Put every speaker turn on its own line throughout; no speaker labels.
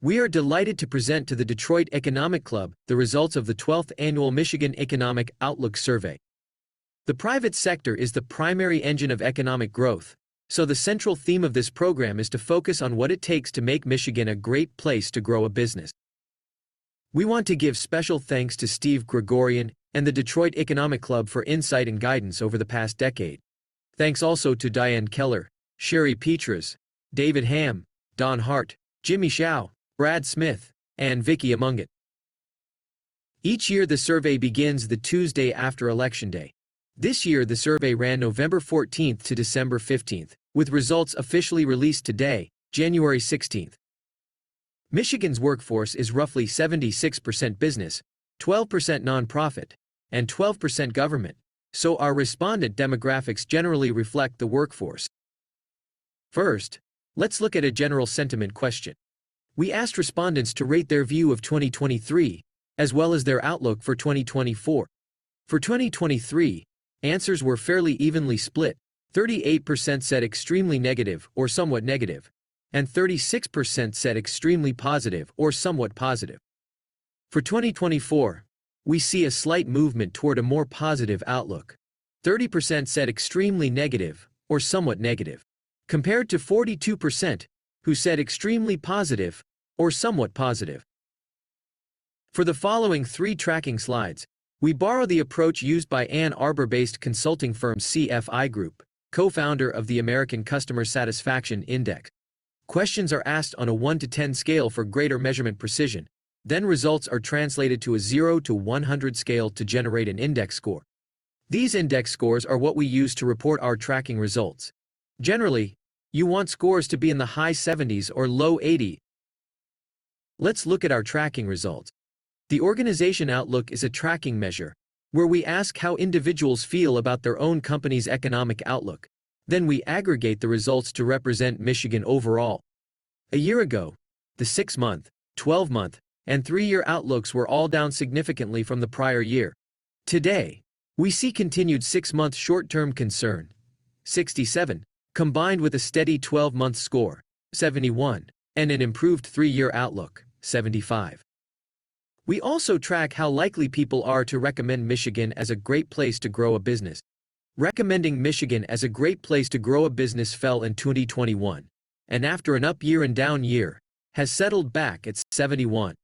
We are delighted to present to the Detroit Economic Club the results of the 12th Annual Michigan Economic Outlook Survey. The private sector is the primary engine of economic growth, so the central theme of this program is to focus on what it takes to make Michigan a great place to grow a business. We want to give special thanks to Steve Gregorian and the Detroit Economic Club for insight and guidance over the past decade. Thanks also to Diane Keller, Sherry Petras, David Ham, Don Hart, Jimmy Shao, Brad Smith, and Vicky Amungit. Each year the survey begins the Tuesday after Election Day. This year the survey ran November 14th to December 15th, with results officially released today, January 16th. Michigan's workforce is roughly 76% business, 12% nonprofit, and 12% government, so our respondent demographics generally reflect the workforce. First, let's look at a general sentiment question. We asked respondents to rate their view of 2023, as well as their outlook for 2024. For 2023, answers were fairly evenly split. 38% said extremely negative or somewhat negative, and 36% said extremely positive or somewhat positive. For 2024, we see a slight movement toward a more positive outlook. 30% said extremely negative or somewhat negative, compared to 42% who said extremely positive or somewhat positive. For the following 3 tracking slides, we borrow the approach used by Ann Arbor-based consulting firm CFI Group, co-founder of the American Customer Satisfaction Index. Questions are asked on a 1 to 10 scale for greater measurement precision, then results are translated to a 0 to 100 scale to generate an index score. These index scores are what we use to report our tracking results. Generally, you want scores to be in the high 70s or low 80s. Let's look at our tracking results. The Organization Outlook is a tracking measure, where we ask how individuals feel about their own company's economic outlook. Then we aggregate the results to represent Michigan overall. A year ago, the 6-month, 12-month, and 3-year outlooks were all down significantly from the prior year. Today, we see continued 6-month short-term concern, 67, combined with a steady 12-month score, 71, and an improved 3-year outlook, 75. We also track how likely people are to recommend Michigan as a great place to grow a business. Recommending Michigan as a great place to grow a business fell in 2021, and after an up year and down year, has settled back at 71.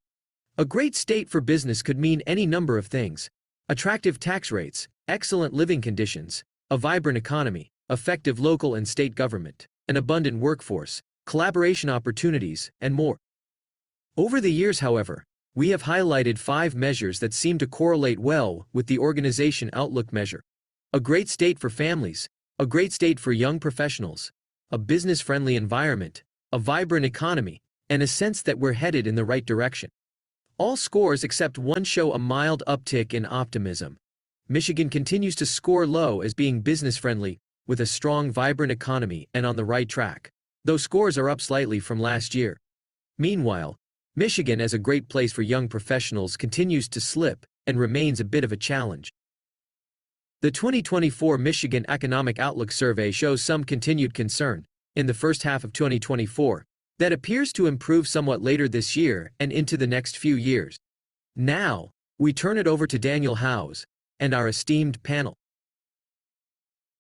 A great state for business could mean any number of things: attractive tax rates, excellent living conditions, a vibrant economy, effective local and state government, an abundant workforce, collaboration opportunities, and more. Over the years, however, we have highlighted 5 measures that seem to correlate well with the Organization Outlook measure. A great state for families, a great state for young professionals, a business-friendly environment, a vibrant economy, and a sense that we're headed in the right direction. All scores except one show a mild uptick in optimism. Michigan continues to score low as being business-friendly, with a strong, vibrant economy and on the right track, though scores are up slightly from last year. Meanwhile, Michigan as a great place for young professionals continues to slip and remains a bit of a challenge. The 2024 Michigan Economic Outlook Survey shows some continued concern in the first half of 2024 that appears to improve somewhat later this year and into the next few years. Now, we turn it over to Daniel Howes and our esteemed panel.